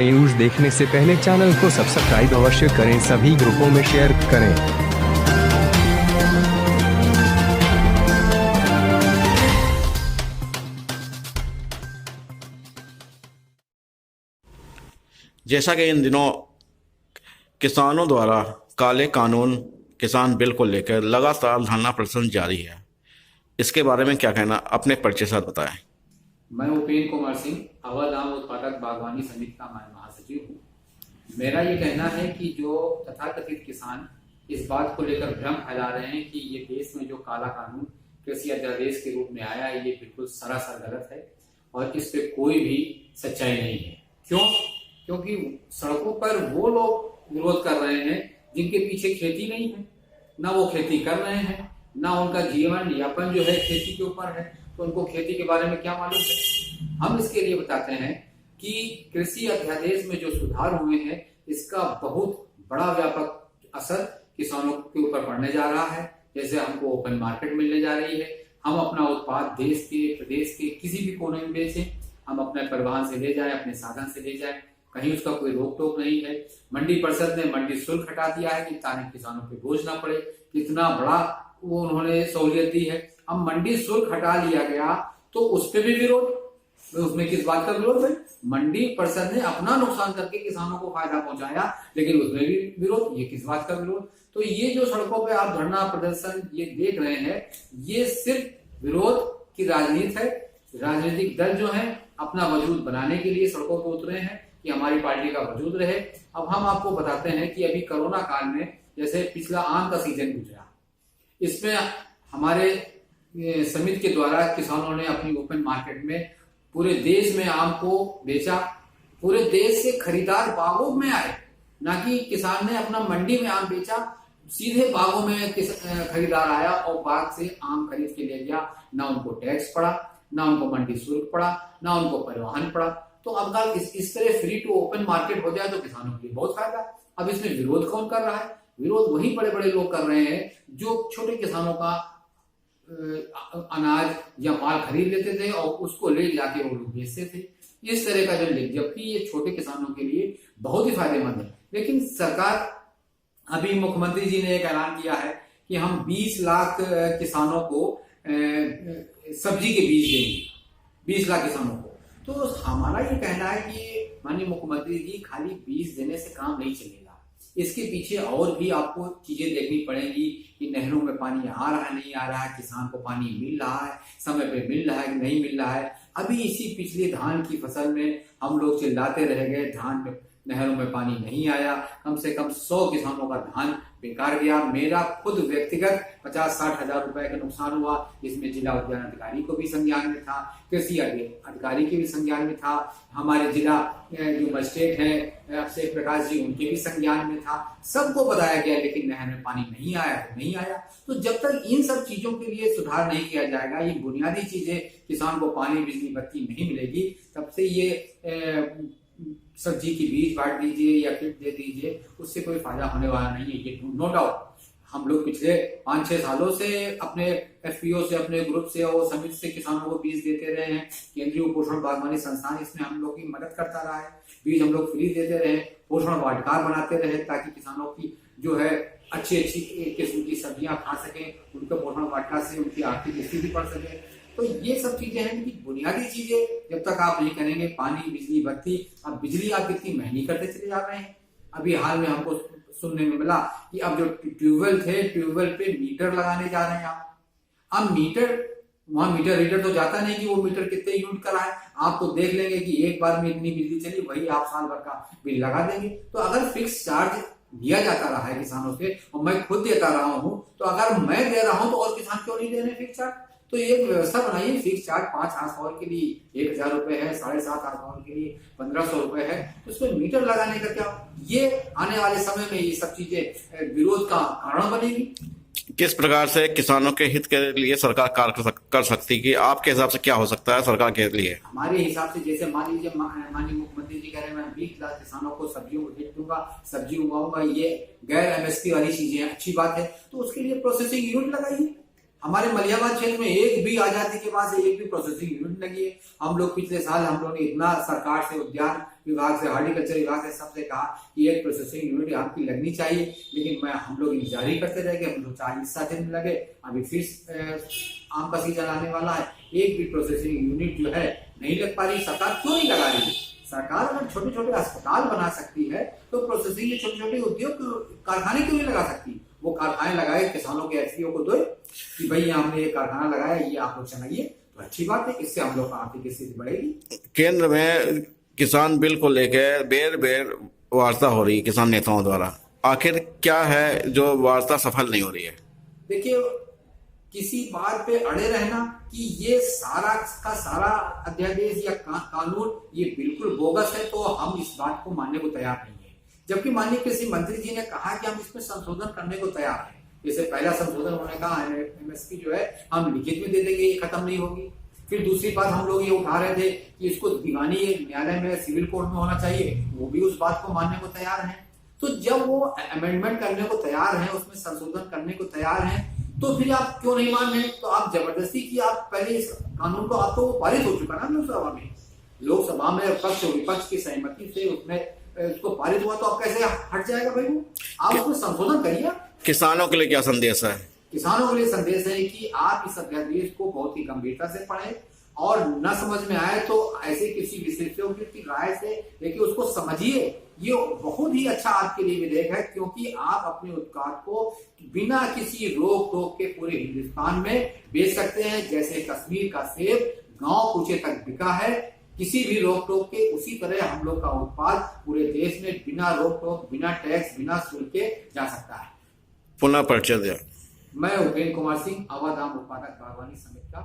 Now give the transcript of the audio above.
News देखने से पहले चैनल को सब्सक्राइब अवश्य करें, सभी ग्रुपों में शेयर करें। जैसा कि इन दिनों किसानों द्वारा काले कानून किसान बिल को लेकर लगातार धरना प्रदर्शन जारी है, इसके बारे में क्या कहना, अपने परिचय साथ बताएं। मैं उपेंद्र कुमार सिंह, अवध आम उत्पादक बागवानी समिति का मैं महासचिव हूँ। मेरा ये कहना है कि जो तथाकथित किसान इस बात को लेकर भ्रम फैला रहे हैं कि ये देश में जो काला कानून कृषि अध्यादेश के रूप में आया है, ये बिल्कुल सरासर गलत है और इस पे कोई भी सच्चाई नहीं है। क्यों? क्योंकि सड़कों पर वो लोग विरोध कर रहे हैं जिनके पीछे खेती नहीं है, ना वो खेती कर रहे हैं, ना उनका जीवन यापन जो है खेती के ऊपर है, तो उनको खेती के बारे में क्या मालूम है। हम इसके लिए बताते हैं कि कृषि अध्यादेश में जो सुधार हुए हैं, इसका बहुत बड़ा व्यापक असर किसानों के ऊपर पड़ने जा रहा है। जैसे हमको ओपन मार्केट मिलने जा रही है, हम अपना उत्पाद देश के प्रदेश के किसी भी कोने में बेचें, हम अपने परिवहन से ले जाएं, अपने साधन से ले जाएं, कहीं उसका कोई रोक टोक नहीं है। मंडी परिषद ने मंडी शुल्क हटा दिया है कि ताकि किसानों पे बोझ ना पड़े, कितना बड़ा वो उन्होंने सहूलियत दी है। अब मंडी शुल्क हटा लिया गया तो उस पर भी विरोध, उसमें किस बात का विरोध है? मंडी परिषद ने अपना नुकसान करके किसानों को फायदा पहुंचाया, लेकिन उसमें भी विरोध, ये किस बात का विरोध? तो ये जो सड़कों पे आप धरना प्रदर्शन ये देख रहे हैं, ये सिर्फ विरोध की राजनीति है। राजनीतिक दल जो है अपना वजूद बनाने के लिए सड़कों पर उतरे हैं कि हमारी पार्टी का वजूद रहे। अब हम आपको बताते हैं कि अभी कोरोना काल में जैसे पिछला आम का सीजन गुजरा, इसमें हमारे समिति के द्वारा किसानों ने अपनी ओपन मार्केट में पूरे देश में आम को बेचा। पूरे देश से खरीदार बागों में आए, ना कि किसान ने अपना मंडी में आम बेचा, सीधे बागों में खरीदार आया और बाग से आम खरीद के ले गया। ना उनको टैक्स पड़ा, ना उनको मंडी शुल्क पड़ा, ना उनको परिवहन पड़ा। तो अब इस तरह फ्री टू ओपन मार्केट हो जाए तो किसानों के लिए बहुत फायदा। अब इसमें विरोध कौन कर रहा है? विरोध वही बड़े बड़े लोग कर रहे हैं जो छोटे किसानों का अनाज या माल खरीद लेते थे और उसको ले जाके वो लोग बेचते थे। इस तरह का जबकि ये छोटे किसानों के लिए बहुत ही फायदेमंद है। लेकिन सरकार, अभी मुख्यमंत्री जी ने एक ऐलान किया है कि हम 20 लाख किसानों को सब्जी के बीज देंगे, 20 लाख किसानों को। तो हमारा ये कहना है कि माननीय मुख्यमंत्री जी, खाली बीज देने से काम नहीं चलेगा, इसके पीछे और भी आपको चीजें देखनी पड़ेंगी कि नहरों में पानी आ रहा है, नहीं आ रहा है, किसान को पानी मिल रहा है, समय पे मिल रहा है कि नहीं मिल रहा है। अभी इसी पिछले धान की फसल में हम लोग चिल्लाते रह गए, धान में नहरों में पानी नहीं आया। कम से कम 100 किसानों का धान बेकार गया। मेरा खुद व्यक्तिगत 50-60 हजार रुपए का नुकसान हुआ। इसमें जिला उद्यान अधिकारी को भी संज्ञान में था, कृषि अधिकारी के भी संज्ञान में था, हमारे जिला जो मजिस्ट्रेट है अक्षय प्रकाश जी, उनके भी संज्ञान में था। सबको बताया गया, लेकिन नहर में पानी नहीं आया तो नहीं आया। तो जब तक इन सब चीजों के लिए सुधार नहीं किया जाएगा, ये बुनियादी चीजें, किसान को पानी, बिजली, बत्ती नहीं मिलेगी, तब से ये सब्जी की बीज बांट दीजिए या किट दे दीजिए, उससे कोई फायदा होने वाला नहीं है। ये नो डाउट हम लोग पिछले 5-6 सालों से अपने एफपीओ से, अपने ग्रुप से और समिति से किसानों को बीज देते रहे हैं। केंद्रीय पोषण बागवानी संस्थान इसमें हम लोग की मदद करता रहा है। बीज हम लोग फ्री देते रहे, पोषण वाटिका बनाते रहे ताकि किसानों की जो है अच्छी किस्म की सब्जियां खा सकें, उनके पोषण वाटिका से उनकी आर्थिक स्थिति बढ़ सके। तो ये सब चीजें हैं कि बुनियादी चीजें जब तक आप नहीं करेंगे, पानी, बिजली, बत्ती, अब बिजली आप कितनी महंगी करते चले जा रहे हैं। अभी हाल में हमको सुनने में मिला कि अब जो ट्यूबवेल थे, ट्यूबवेल पे मीटर लगाने जा रहे हैं आप। अब वहां मीटर रीडर तो जाता नहीं कि वो मीटर कितने यूनिट का है। आप तो देख लेंगे कि एक बार में इतनी बिजली चली, वही आप साल भर का बिल लगा देंगे। तो अगर फिक्स चार्ज दिया जाता रहा है किसानों से, और मैं खुद देता रहा हूं, तो अगर मैं दे रहा हूं तो और किसान क्यों नहीं दे रहे फिक्स चार्ज? तो एक व्यवस्था बनाइए, फिक्स चार्ज 5 हाउस पावर के लिए 1000 रुपए है, 7.5 हाउस पावर के लिए 1500 रुपए है, तो उसमें मीटर लगाने का क्या? ये आने वाले समय में ये सब चीजें विरोध का कारण बनेगी। किस प्रकार से किसानों के हित के लिए सरकार कार्य कर सकती है, कि आपके हिसाब से क्या हो सकता है सरकार के लिए? हमारे हिसाब से जैसे मान लीजिए माननीय मुख्यमंत्री जी कह रहे हैं मैं 20 लाख किसानों को सब्जियों को हित दूंगा, सब्जी उगाऊंगा, ये गैर एमएसपी वाली चीजें अच्छी बात है। तो उसके लिए प्रोसेसिंग यूनिट लगाइए। हमारे मलियाबाद क्षेत्र में एक भी आजादी के बाद से एक भी प्रोसेसिंग यूनिट लगी है। हम लोग पिछले साल हम लोगों ने इतना सरकार से उद्यान विभाग से, हॉर्टिकल्चर विभाग से, सबसे कहा कि एक प्रोसेसिंग यूनिट आपकी लगनी चाहिए, लेकिन हम लोग इंतजार ही करते रह गए। हम लोग 40 दिन लगे, अभी फिर आम का सीजन आने वाला है, एक भी प्रोसेसिंग यूनिट जो है नहीं लग पा रही। सरकार क्यों नहीं लगा रही है? सरकार अगर छोटे छोटे अस्पताल बना सकती है तो प्रोसेसिंग के छोटे छोटे उद्योग कारखाने क्यों नहीं लगा सकती? वो कारखाने लगाए, किसानों के एफपीओ को दो कि भाई हमने ये कारखाना लगाया, ये आप लोग चलाइए, तो अच्छी बात है, इससे हम लोग का आर्थिक स्थिति बढ़ेगी। केंद्र में किसान बिल को लेकर बेर बेर वार्ता हो रही है किसान नेताओं द्वारा, आखिर क्या है जो वार्ता सफल नहीं हो रही है? देखिए, किसी बात पे अड़े रहना कि ये सारा का सारा अध्यादेश या कानून ये बिल्कुल बोगस है, तो हम इस बात को मानने को तैयार नहीं है। जबकि माननीय कृषि मंत्री जी ने कहा कि हम इसमें संशोधन करने को तैयार हैं। जैसे पहला संशोधन उन्होंने कहा एमएसपी जो है हम लिखित में दे देंगे, ये खत्म नहीं होगी। फिर दूसरी बात हम लोग ये उठा रहे थे कि इसको दीवानी न्यायालय में, सिविल कोर्ट में होना चाहिए, वो भी उस बात को मानने को तैयार है। तो जब वो अमेंडमेंट करने को तैयार है, उसमें संशोधन करने को तैयार है, तो फिर आप क्यों नहीं मान रहे? तो आप जबरदस्ती की, आप पहले इस कानून को, आप तो पारित हो चुका ना लोकसभा में, लोकसभा में पक्ष विपक्ष की सहमति से उसमें उसको पारित हुआ, तो आप कैसे हट जाएगा भाई? वो आप उसमें संशोधन करिए। किसानों के लिए क्या संदेश है? किसानों के लिए संदेश है कि आप इस अध्यादेश को बहुत ही गंभीरता से पढ़ें, और न समझ में आए तो ऐसे किसी विशेषज्ञों की राय से लेकिन उसको समझिए। ये बहुत ही अच्छा आपके लिए विधेयक है, क्योंकि आप अपने उत्पाद को बिना किसी रोक टोक के पूरे हिंदुस्तान में बेच सकते हैं। जैसे कश्मीर का सेब गांव कूचे तक बिका है किसी भी रोक टोक के, उसी तरह हम लोग का उत्पाद पूरे देश में बिना रोक टोक, बिना टैक्स, बिना शुल्क के जा सकता है। पुनः परिचय दिया। मैं उपेंद्र कुमार सिंह, अवध आम उत्पादक बागवानी समिति का